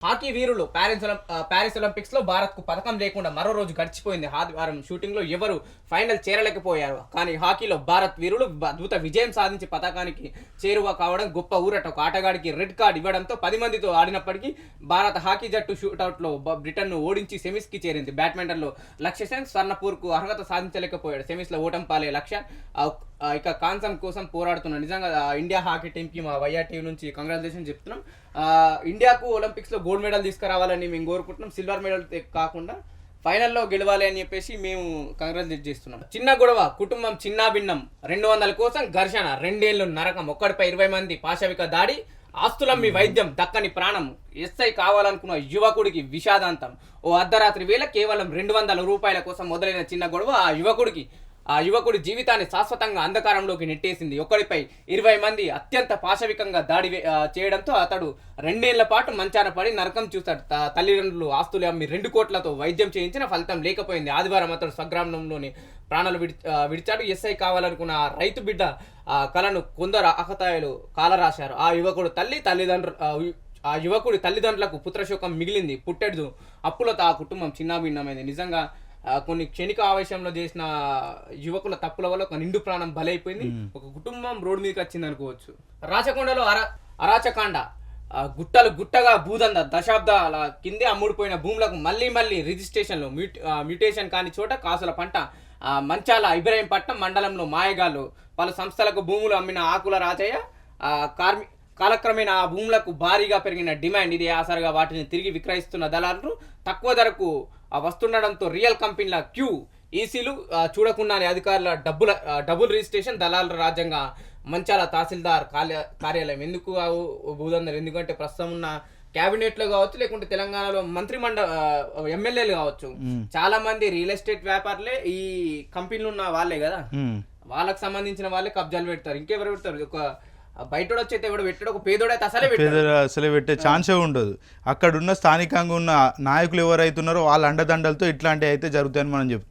Hockey వీరులు Paris Olympics లో భారత్ కు పథకం లేకుండా మరో రోజు గడిచిపోయింది. ఆదివారం షూటింగ్ లో ఎవరు ఫైనల్ చేరలేకపోయారు. కానీ హాకీలో భారత్ వీరులు అద్భుత విజయం సాధించి పథకానికి చేరువ కావడం గొప్ప ఊరట. ఒక ఆటగాడికి రెడ్ కార్డ్ ఇవ్వడంతో 10 మందితో ఆడినప్పటికీ భారత హాకీ జట్టు షూటౌట్ లో బ్రిటన్ ను ఓడించి సెమీస్ కి చేరింది. బ్యాడ్మింటన్ లో లక్ష్య సెన్ స్వర్ణపూర్ కు అర్హత సాధించలేకపోయాడు. సెమీస్ లో ఓటం పాలే లక్ష్య ఇక కాంసం కోసం పోరాడుతున్నాం. నిజంగా ఇండియా హాకీ టీంకి మా వైఆర్ టీవీ నుంచి కంగ్రాచులేషన్ చెప్తున్నాం. ఇండియాకు ఒలింపిక్స్ లో గోల్డ్ మెడల్ తీసుకురావాలని మేము కోరుకుంటున్నాం. సిల్వర్ మెడల్ కాకుండా ఫైనల్లో గెలవాలి అని చెప్పేసి మేము కంగ్రాచులేట్ చేస్తున్నాం. చిన్న గొడవ, కుటుంబం చిన్నా భిన్నం, 200 కోసం ఘర్షణ, 2 ఏళ్ళు నరకం, ఒక్కడిపై 20 మంది పాశవిక దాడి, ఆస్తులమ్మి వైద్యం దక్కని ప్రాణం, ఎస్ఐ కావాలనుకున్న యువకుడికి విషాదాంతం. ఓ అర్ధరాత్రి వేళ కేవలం 200 రూపాయల కోసం మొదలైన చిన్న గొడవ ఆ యువకుడి జీవితాన్ని శాశ్వతంగా అంధకారంలోకి నెట్టేసింది. ఒకడిపై 20 మంది అత్యంత పాశవికంగా దాడి చేయడంతో అతడు 2 ఏళ్ల పాటు మంచాన పడి నరకం చూశాడు. తల్లిదండ్రులు ఆస్తులు అమ్మి 2 కోట్లతో వైద్యం చేయించిన ఫలితం లేకపోయింది. ఆదివారం అతడు స్వగ్రామంలోని ప్రాణాలు విడిచాడు. ఎస్ఐ కావాలనుకున్న రైతు బిడ్డ కలను కొందరు అకతాయిలు కాలరాశారు. ఆ యువకుడి తల్లిదండ్రులకు పుత్రశోకం మిగిలింది. పుట్టెడు అప్పులతో ఆ కుటుంబం చిన్నాభిన్నమైంది. నిజంగా కొన్ని క్షణిక ఆవేశంలో చేసిన యువకుల తప్పుల వల్ల ఒక నిండు ప్రాణం బలైపోయింది. ఒక కుటుంబం రోడ్డు మీదకి వచ్చింది అనుకోవచ్చు. రాచకొండలో అరాచకాండ, గుట్టగా భూదంద, దశాబ్దాల కిందే అమ్ముడుపోయిన భూములకు మళ్ళీ రిజిస్ట్రేషన్లు, మ్యూటేషన్ కాని చోట కాసుల పంట. మంచాల ఇబ్రహీంపట్నం మండలంలో మాయగాళ్ళు పలు సంస్థలకు భూములు అమ్మిన ఆకుల రాజయ్య కాలక్రమేణా ఆ భూములకు భారీగా పెరిగిన డిమాండ్, ఇది ఆసరగా వాటిని తిరిగి విక్రయిస్తున్న దళారులు తక్కువ ధరకు వస్తుండడంతో రియల్ కంపెనీల ఈసీలు చూడకుండానే అధికారుల డబుల్ రిజిస్ట్రేషన్, దళారుల రాజ్యంగా మంచాల తహసీల్దార్ కార్యాలయం. ఎందుకు భూదందరు? ఎందుకంటే ప్రస్తుతం ఉన్న క్యాబినెట్ లో కావచ్చు, లేకుంటే తెలంగాణలో ఎమ్మెల్యేలు కావచ్చు, చాలా మంది రియల్ ఎస్టేట్ వ్యాపారులే ఈ కంపెనీలు ఉన్న వాళ్ళే కదా, వాళ్ళకి సంబంధించిన వాళ్ళే కబ్జాలు పెడతారు. ఇంకెవరు పెడతారు? ఒక బయట వచ్చైతే ఎవడు పెట్టాడు, ఒక పేదోడైతే అసలే పెట్టే ఛాన్సే ఉండదు. అక్కడ ఉన్న స్థానికంగా ఉన్న నాయకులు ఎవరైతున్నారో వాళ్ళ అండదండలతో ఇట్లాంటివి అయితే జరుగుతాయని మనం చెప్పుకోవచ్చు.